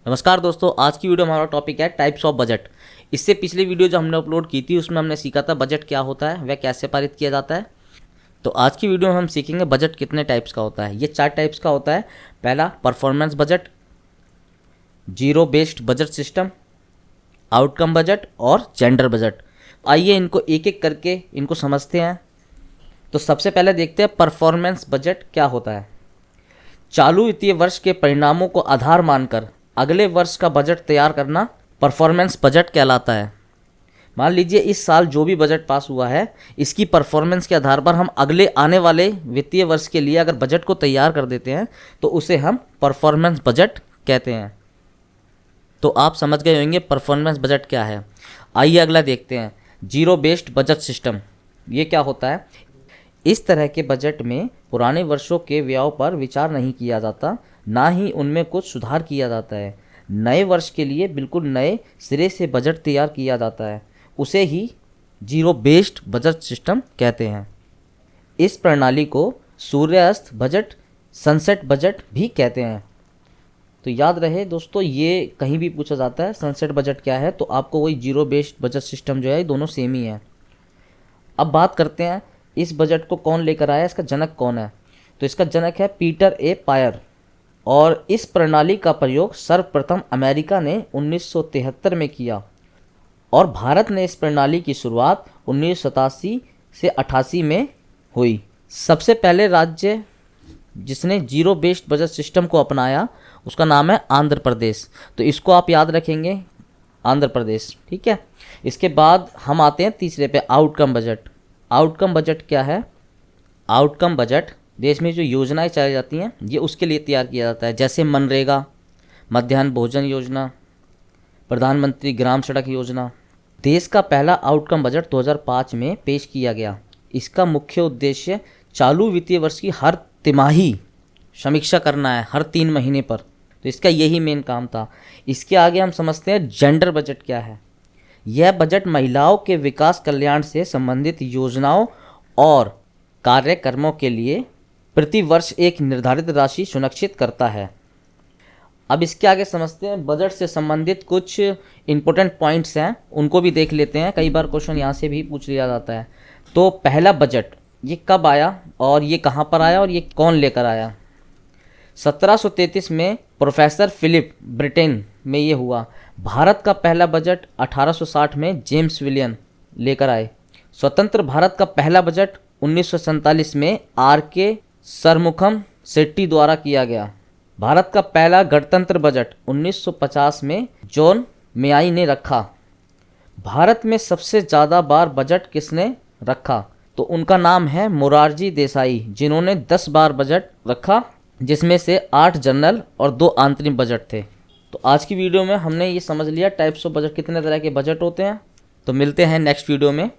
नमस्कार दोस्तों, आज की वीडियो में हमारा टॉपिक है टाइप्स ऑफ बजट। इससे पिछली वीडियो जो हमने अपलोड की थी उसमें हमने सीखा था बजट क्या होता है, वह कैसे पारित किया जाता है। तो आज की वीडियो में हम सीखेंगे बजट कितने टाइप्स का होता है। ये 4 टाइप्स का होता है। पहला performance budget, zero based budget system, outcome budget और जेंडर बजट। आइए इनको एक एक करके इनको समझते हैं। तो सबसे पहले देखते हैं परफॉर्मेंस बजट क्या होता है। चालू वित्तीय वर्ष के परिणामों को आधार मानकर अगले वर्ष का बजट तैयार करना परफॉर्मेंस बजट कहलाता है। मान लीजिए इस साल जो भी बजट पास हुआ है, इसकी परफॉर्मेंस के आधार पर हम अगले आने वाले वित्तीय वर्ष के लिए अगर बजट को तैयार कर देते हैं तो उसे हम परफॉर्मेंस बजट कहते हैं। तो आप समझ गए होंगे परफॉर्मेंस बजट क्या है। आइए अगला देखते हैं, जीरो बेस्ड बजट सिस्टम। ये क्या होता है? इस तरह के बजट में पुराने वर्षों के व्ययों पर विचार नहीं किया जाता, ना ही उनमें कुछ सुधार किया जाता है। नए वर्ष के लिए बिल्कुल नए सिरे से बजट तैयार किया जाता है। उसे ही जीरो बेस्ड बजट सिस्टम कहते हैं। इस प्रणाली को सूर्यास्त बजट, सनसेट बजट भी कहते हैं। तो याद रहे दोस्तों, ये कहीं भी पूछा जाता है सनसेट बजट क्या है, तो आपको वही जीरो बेस्ड बजट सिस्टम जो है, दोनों सेम ही है। अब बात करते हैं इस बजट को कौन लेकर आया, इसका जनक कौन है। तो इसका जनक है पीटर ए पायर, और इस प्रणाली का प्रयोग सर्वप्रथम अमेरिका ने 1973 में किया और भारत ने इस प्रणाली की शुरुआत 1987 से 88 में हुई। सबसे पहले राज्य जिसने जीरो बेस्ड बजट सिस्टम को अपनाया उसका नाम है आंध्र प्रदेश। तो इसको आप याद रखेंगे, आंध्र प्रदेश, ठीक है। इसके बाद हम आते हैं तीसरे पे, आउटकम बजट। आउटकम बजट क्या है? आउटकम बजट देश में जो योजनाएं चलाई जाती हैं ये उसके लिए तैयार किया जाता है, जैसे मनरेगा, मध्याह्न भोजन योजना, प्रधानमंत्री ग्राम सड़क योजना। देश का पहला आउटकम बजट 2005 में पेश किया गया। इसका मुख्य उद्देश्य चालू वित्तीय वर्ष की हर तिमाही समीक्षा करना है, हर 3 महीने पर। तो इसका यही मेन काम था। इसके आगे हम समझते हैं जेंडर बजट क्या है। यह बजट महिलाओं के विकास कल्याण से संबंधित योजनाओं और कार्यक्रमों के लिए प्रति वर्ष एक निर्धारित राशि सुनिश्चित करता है। अब इसके आगे समझते हैं बजट से संबंधित कुछ इंपॉर्टेंट पॉइंट्स हैं, उनको भी देख लेते हैं। कई बार क्वेश्चन यहाँ से भी पूछ लिया जाता है। तो पहला बजट ये कब आया और ये कहाँ पर आया और ये कौन लेकर आया? 1733 में प्रोफेसर फिलिप ब्रिटेन में ये हुआ। भारत का पहला बजट 1860 में जेम्स विलियन लेकर आए। स्वतंत्र भारत का पहला बजट 1947 में आर.के. सरमुखम सेट्टी द्वारा किया गया। भारत का पहला गणतंत्र बजट 1950 में जॉन मेयाई ने रखा। भारत में सबसे ज़्यादा बार बजट किसने रखा? तो उनका नाम है मोरारजी देसाई, जिन्होंने 10 बार बजट रखा, जिसमें से 8 जनरल और 2 आंतरिक बजट थे। तो आज की वीडियो में हमने ये समझ लिया टाइप्स ऑफ बजट, कितने तरह के बजट होते हैं। तो मिलते हैं नेक्स्ट वीडियो में।